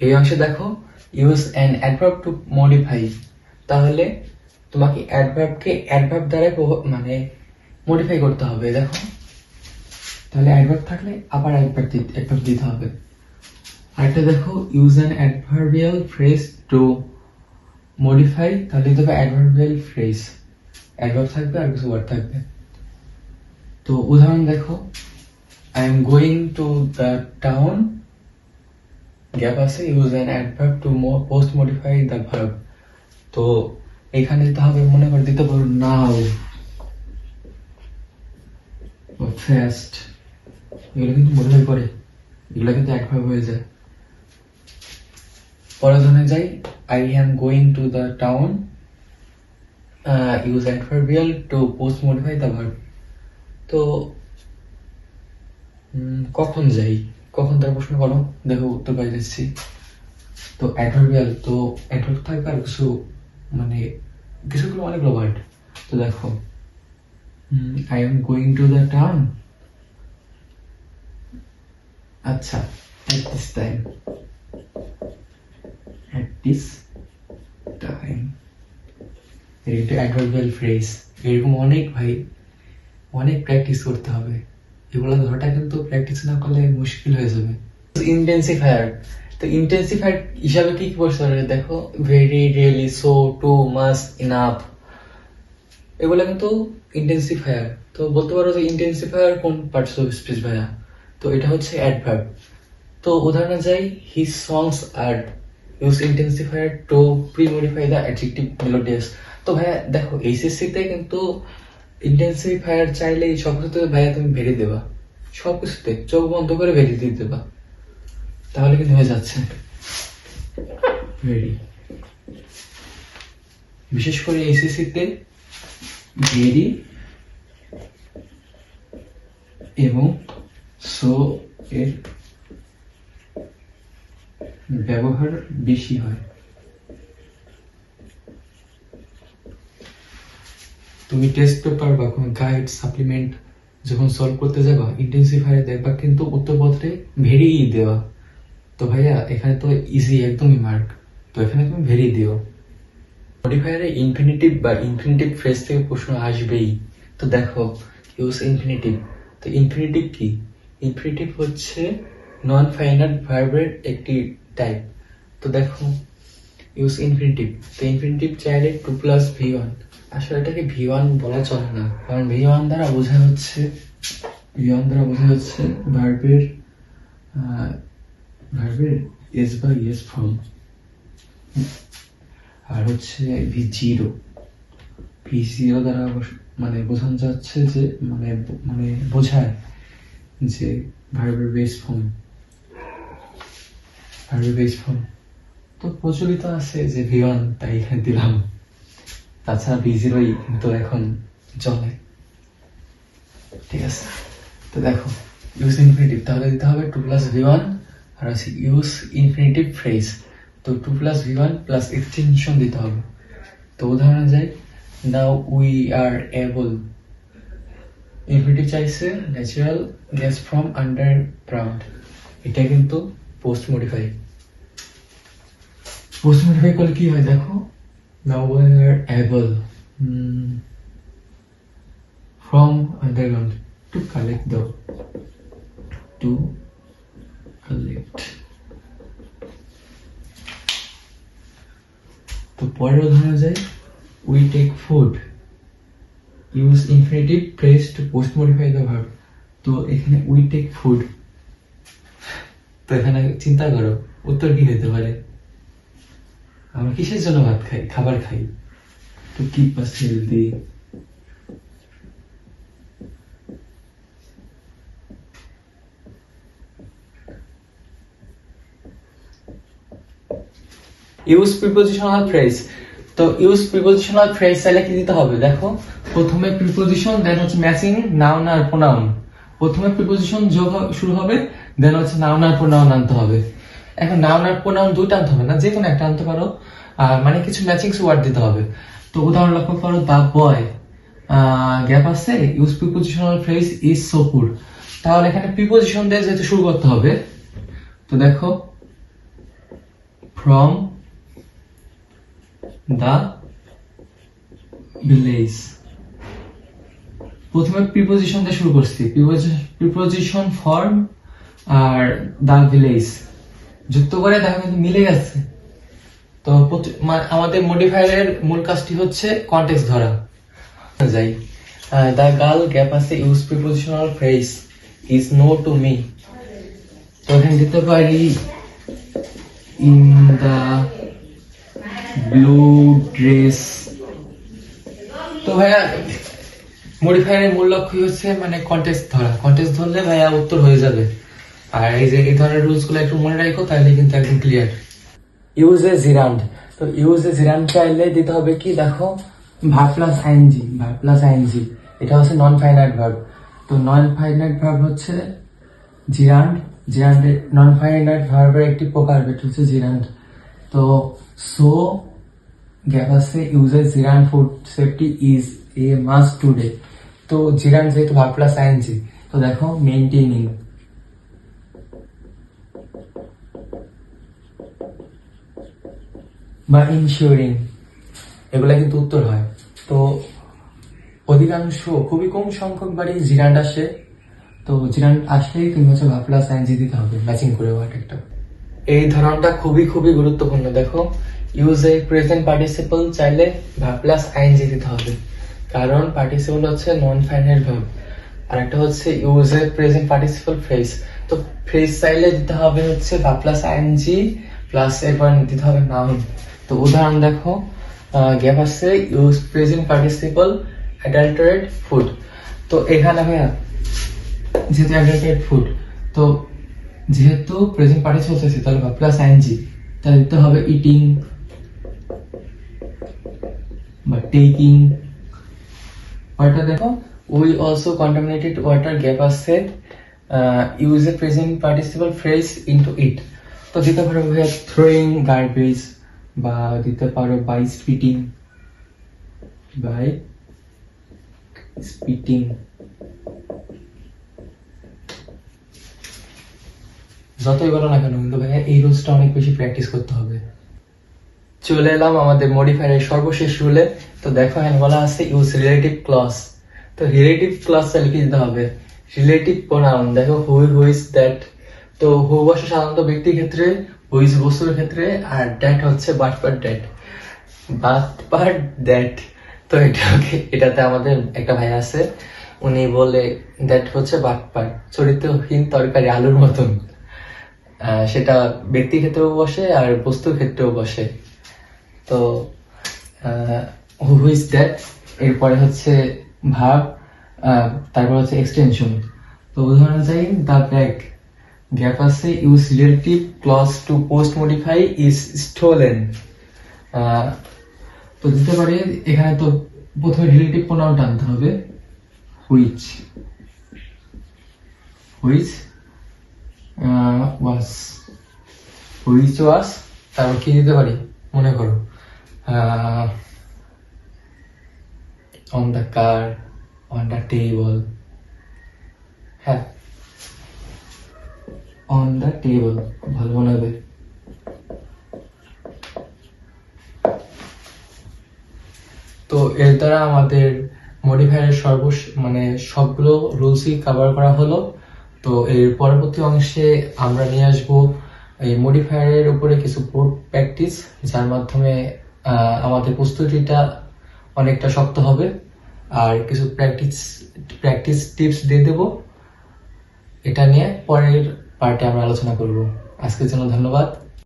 এই অংশে দেখো use an adverb to modify, তাহলে তোমাকে অ্যাডভার্বকে অ্যাডভার্ব দ্বারা মানে মডিফাই করতে হবে। দেখো তাহলে অ্যাডভার্ব থাকলে আবার অ্যাডভার্ব দিতে হবে। আরেকটা দেখো use an adverbial phrase to modify, তাহলে দিতে হবে অ্যাডভার্বিয়াল ফ্রেজ, অ্যাডভার্ব থাকবে আর কিছু ওয়ার্ড থাকবে। তো উদাহরণ দেখো, I am going to the town, gap আছে, use an adverb to post modify the verb. তো এখানে দিতে হবে, মনে করে দিতে পারো নাও, ফাস্ট, এগুলো কিন্তু মডিফাই করে, এগুলো কিন্তু অ্যাডভার্ব হয়ে যায়। পরের ধরনে যাই, I am going to the town, use adverbial to post modify the verb. তো কখন যাই, কখন তার প্রশ্ন করো, দেখো উত্তর পাই যাচ্ছি। তো অ্যাডভার্বিয়াল, তো অ্যাডভার্ব থাকবে আর কিছু মানে কিছুগুলো অনেকগুলো ওয়ার্ড। তো দেখো I am going to the town, আচ্ছা, at this time, at this time, এটা অ্যাডভার্বিয়াল ফ্রেজ। এরকম অনেক ভাই, অনেক প্র্যাকটিস করতে হবে, এগুলো ধরাটা কিন্তু প্র্যাকটিস না করলে মুশকিল হয়ে যাবে। ইন্টেন্সিফায়ার, তো ইন্টেন্সিফায়ার হিসাবে কি কি বলতে পারে দেখো, very, really, so, too, much, enough, এগুলো কিন্তু ইন্টেন্সিফায়ার। তো বলতে পারো যে ইন্টেন্সিফায়ার কোন পার্টস অফ স্পিচ ভাইয়া, তো এটা হচ্ছে অ্যাডভার্ব। তো উদাহরণে যাই, his songs are use intensifier to premodify the adjective melodious. তো ভাইয়া দেখো এইচএসসি তে কিন্তু ইন্টেন্সিফায়ার চাইলে সবকিছুতে ভাইয়া তুমি ভেরি দেবা, সবকিছুতে চোখ বন্ধ করে ভেরি দিয়ে দেবা, তাহলে কিন্তু হয়ে যাচ্ছে ভেরি। বিশেষ করে এইচএসসি তে ভেরি এবং সো এর ব্যবহার বেশি হয়। তুমি টেস্ট পেপার বা কোনো গাইড সাপ্লিমেন্ট যখন সলভ করতে যাবা, ইন্টেন্সিফায়ার দেখবা কিন্তু উত্তরপত্রে ভেরি দেওয়া। তো ভাইয়া এখানে তো ইজি একদমই মার্ক, তো এখানে তুমি ভেরি দিও। মডিফায়ারে ইনফিনিটিভ বা ইনফিনিটিভ ফ্রেজ থেকে প্রশ্ন আসবেই। তো দেখো ইউজ ইনফিনিটিভ, তো ইনফিনিটিভ কি? ইনফিনিটিভ হচ্ছে নন ফাইনাইট ভার্বের একটি টাইপ। তো দেখো ইউজ ইনফিনিটিভ, তো ইনফিনিটিভ চাইলে 2 + V1, আসলে এটাকে V1 বলা চলে না, কারণ V1 দ্বারা বোঝা হচ্ছে ভার্বের এস বা ইয়েস ফর্ম, আর হচ্ছে V0 দ্বারা মানে বোঝানো যাচ্ছে যে মানে বোঝায় যে ভার্বের বেস ফর্ম। তো প্রচলিত আছে যে V1, তাই এখানে দিলাম, তাছাড়া V0 কিন্তু এখন চলে, ঠিক আছে। তো দেখো ইউজ ইনফিনিটিভ, তাহলে দিতে হবে 2 + V1, আর হচ্ছে ইউজ ইনফিনিটিভ ফ্রেজ, তো 2 + V1 প্লাস এক্সটেনশন দিতে হবে। তো উদাহরণে যাই, now we are able, infinitive চাইছে ন্যাচারাল গ্যাস ফ্রম আন্ডারগ্রাউন্ড, এটা কিন্তু পোস্ট মডিফাই করলে কি হয় দেখো, now we are able from underground to collect. তো পরের উদাহরণে যাই, we take food, use infinitive phrase to post modify the verb. তো এখানে উই টেক ফুড, তো এখানে চিন্তা করো উত্তর কি হতে পারে, আমরা কিসের জন্য ভাত খাই, খাবার খাই, to keep us healthy. Use prepositional phrase, তো ইউজ প্রিপোজিশনাল ফ্রেজ চাইলে কি দিতে হবে দেখো, প্রথমে প্রিপোজিশন, দেন হচ্ছে ম্যাচিং নাউন আর প্রোনাউন। প্রথমে প্রিপোজিশন যোগ শুরু হবে, দেন হচ্ছে নাউন আর প্রোনাউন আনতে হবে। এখন নাউন আর প্রোনাউন দুইটা আনতে হবে না, যে কোনো একটা আনতে পারো, আর মানে কিছু ম্যাচিং ওয়ার্ড দিতে হবে। তো উদাহরণ লক্ষ্য করো, দা বয়, গ্যাপ আছে, use prepositional phrase is so পুর, তাহলে এখানে প্রিপোজিশন দিয়ে যেহেতু শুরু করতে হবে। তো দেখো from the village. প্রথমে প্রিপোজিশন দিয়ে শুরু করছি, প্রিপোজিশন ফর্ম আর দা ভিলেজ যুক্ত করে দেখা কিন্তু মিলে গেছে। তো আমাদের মডিফায়ারের মূল কাজটি হচ্ছে কন্টেক্সট ধরা। যাই, দ্য গার্ল গ্যাপ আছে use prepositional phrase is known to me. তো এখানে দিতে পারি ইন দা ব্লু ড্রেস। তো ভাইয়া মডিফায়ারের মূল লক্ষ্য হচ্ছে মানে কন্টেক্সট ধরা, কন্টেক্সট ধরলে ভাইয়া উত্তর হয়ে যাবে। আর এই যে এই ধরনের রুলস গুলো একটু মনে রাখো, তাহলে কিন্তু একদম ক্লিয়ার। ইউজ এ জিরান্ড, তো ইউজ এ জিরান্ড চাইলে দিতে হবে কি, দেখো verb plus ING, verb plus ING, এটা হচ্ছে নন ফাইনাইট ভার্ব। তো নন ফাইনাইট ভার্ব হচ্ছে জিরান্ড, জিরান্ডের নন ফাইনাইট ভার্বের একটি প্রকার, এটা হচ্ছে জিরান্ড। তো সো গ্যাপ আছে use A জিরান্ড food safety is a must today. তো জিরান্ড যেহেতু ভার্ব প্লাস আইএনজি, তো দেখো মেইনটেইনিং বা ইনশিওরিং, এগুলা কিন্তু উত্তর হয়। তো অধিকাংশ খুবই কম সংখ্যক বাড়ি জিরান্ড আসে। তো জিরান্ড আসলেই তুমি হচ্ছে ভার্ব প্লাস আইএনজি দিতে হবে ম্যাচিং করে ওয়ার্ড একটা। এই ধরনটা খুবই খুবই গুরুত্বপূর্ণ। দেখো ইউজ এ প্রেজেন্ট পার্টিসিপল চাইলে ভার্ব প্লাস আইএনজি দিতে হবে, কারণ পার্টিসিপল হচ্ছে নন ফাইনাইট ভার্ব। আর একটা হচ্ছে use a present participle phrase. তো ফ্রেজ চাইলে দিতে হবে হচ্ছে ভার্ব প্লাস আইএনজি প্লাস এরপর দিতে হবে নাউন। তো উদাহরণ দেখো, গ্যাপ আছে ইউজ প্রেজেন্ট পার্টিসিপল অ্যাডাল্টারেট ফুড। তো এখানে ভাইয়া যেহেতু অ্যাডাল্টারেট ফুড, তো যেহেতু প্রেজেন্ট পার্টিসিপল আছে তাহলে ভার্ব প্লাস আইএনজি, তাহলে দিতে হবে ইটিং বা টেকিং। ওয়াটার দেখো we also contaminated water, gap আছে use a present participle phrase into it. তো দিতে পারো ভাইয়া থ্রোয়িং গার্বেজ, বা দিতে পারো বাই স্পিটিং, বাই স্পিটিং। যতই বলো না কেন কিন্তু ভাইয়া এই রুলসটা অনেক বেশি প্র্যাকটিস করতে হবে। চলে এলাম আমাদের মডিফায়ারের সর্বশেষ রুলে। তো দেখো এখানে বলা আছে ইউজ রিলেটিভ ক্লজ। তো রিলেটিভ ক্লজ লিখে দিতে হবে রিলেটিভ প্রোনাউন। দেখো হু, হুইজ, দ্যাট। তো হু বসে সাধারণত ব্যক্তির ক্ষেত্রে, হুইজ বস্তুর ক্ষেত্রে, আর দ্যাট হচ্ছে but part that, but part that. তো এটাতে আমাদের একটা ভাই আছে, উনি বলে দ্যাট হচ্ছে বাট পার্ট, চরিত্রহীন তরকারি আলুর মতন। সেটা ব্যক্তির ক্ষেত্রেও বসে আর বস্তুর ক্ষেত্রেও বসে। তো হু ইজ দ্যাট, এরপরে হচ্ছে ভার্ব, তারপর হচ্ছে এক্সটেনশন। তো উদাহরণ চাই দ্য ব্যাগ, গ্যাপ আছে use relative clause to post modify is stolen. তো দিতে পারি এখানে তো প্রথমে রিলেটিভ প্রোনাউন টানতে হবে, which, which was, which was. তারপর কি দিতে পারি মনে করো, on the car, on the table. হ্যাঁ, অন দ্য টেবল ভালো মনে হবে। তো এর দ্বারা আমাদের মডিফায়ারের মানে সবগুলো রুলসই কভার করা হলো। তো এর পরবর্তী অংশে আমরা নিয়ে আসবো এই মডিফায়ারের উপরে কিছু বোর্ড প্র্যাকটিস, যার মাধ্যমে আমাদের প্রস্তুতিটা অনেকটা শক্ত হবে। আর কিছু প্র্যাকটিস টিপস দিয়ে দেবো, এটা নিয়ে পরের পার্টে আমরা আলোচনা করব। আজকের জন্য ধন্যবাদ।